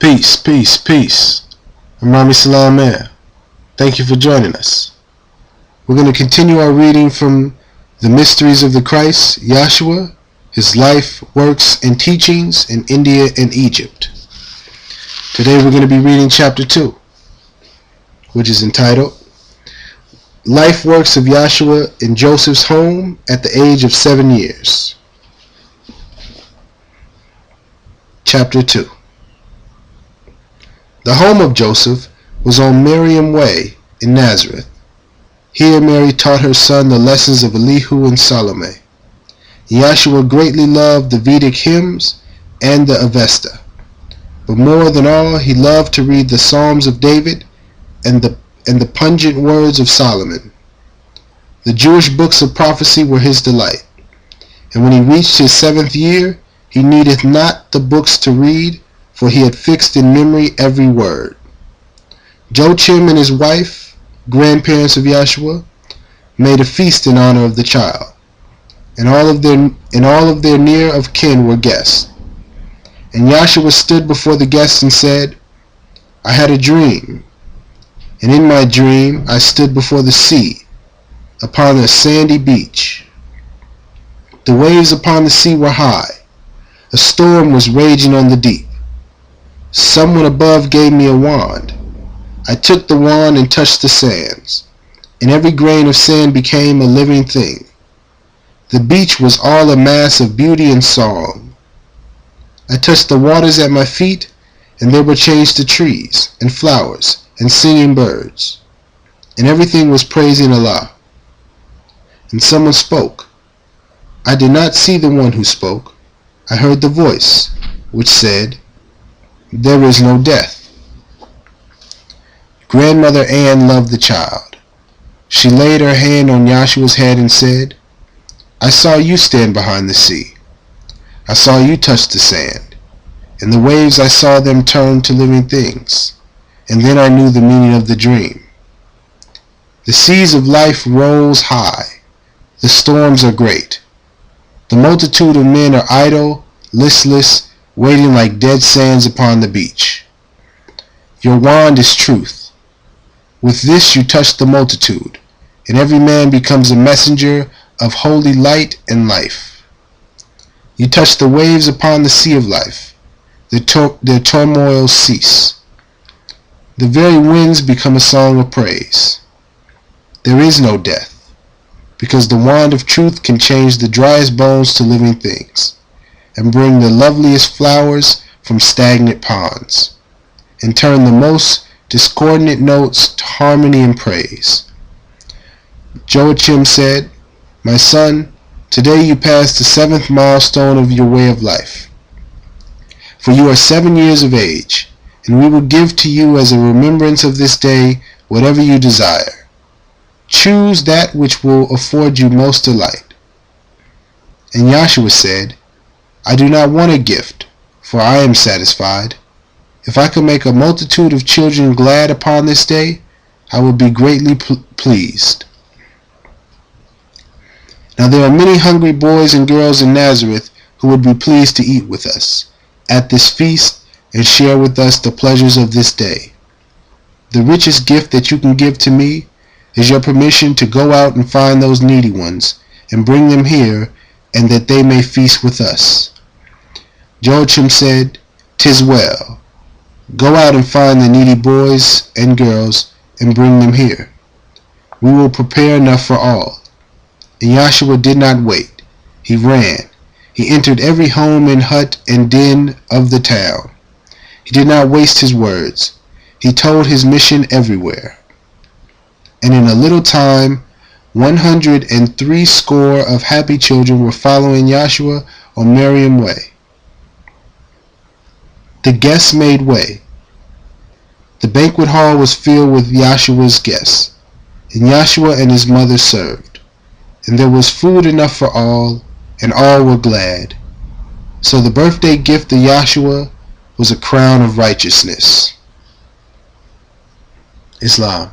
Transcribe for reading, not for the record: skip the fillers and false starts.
Peace, peace, peace. I'm Rami Salome. Thank you for joining us. We're going to continue our reading from the Mysteries of the Christ, Yehoshua, his life, works, and teachings in India and Egypt. Today we're going to be reading chapter 2, which is entitled Life Works of Yehoshua in Joseph's Home at the Age of 7 Years. Chapter 2. The home of Joseph was on Miriam Way in Nazareth. Here Mary taught her son the lessons of Elihu and Salome. Yehoshua greatly loved the Vedic hymns and the Avesta, but more than all he loved to read the Psalms of David and the pungent words of Solomon. The Jewish books of prophecy were his delight, and when he reached his 7th year, he needed not the books to read, for he had fixed in memory every word. Joachim and his wife, grandparents of Yehoshua, made a feast in honor of the child, and all of their near of kin were guests. And Yehoshua stood before the guests and said, I had a dream, and in my dream I stood before the sea, upon a sandy beach. The waves upon the sea were high. A storm was raging on the deep. Someone above gave me a wand. I took the wand and touched the sands, and every grain of sand became a living thing. The beach was all a mass of beauty and song. I touched the waters at my feet, and they were changed to trees and flowers and singing birds, and everything was praising Allah. And someone spoke. I did not see the one who spoke. I heard the voice, which said, There is no death. Grandmother Ann loved the child. She laid her hand on Yahshua's head and said, I saw you stand behind the sea. I saw you touch the sand. In the waves I saw them turn to living things. And then I knew the meaning of the dream. The seas of life rolls high. The storms are great. The multitude of men are idle, listless, waiting like dead sands upon the beach. Your wand is truth. With this you touch the multitude, and every man becomes a messenger of holy light and life. You touch the waves upon the sea of life. Their turmoils cease. The very winds become a song of praise. There is no death, because the wand of truth can change the driest bones to living things, and bring the loveliest flowers from stagnant ponds, and turn the most discordant notes to harmony and praise. Joachim said, My son, today you pass the 7th milestone of your way of life. For you are 7 years of age, and we will give to you as a remembrance of this day whatever you desire. Choose that which will afford you most delight. And Yehoshua said, I do not want a gift, for I am satisfied. If I could make a multitude of children glad upon this day, I would be greatly pleased. Now there are many hungry boys and girls in Nazareth who would be pleased to eat with us at this feast and share with us the pleasures of this day. The richest gift that you can give to me is your permission to go out and find those needy ones and bring them here, and that they may feast with us. Joachim said, 'Tis well. Go out and find the needy boys and girls and bring them here. We will prepare enough for all. And Yehoshua did not wait. He ran. He entered every home and hut and den of the town. He did not waste his words. He told his mission everywhere. And in a little time, 103 score of happy children were following Yehoshua on Miriam Way. The guests made way. The banquet hall was filled with Yahshua's guests, and Yehoshua and his mother served. And there was food enough for all, and all were glad. So the birthday gift of Yehoshua was a crown of righteousness. Islam.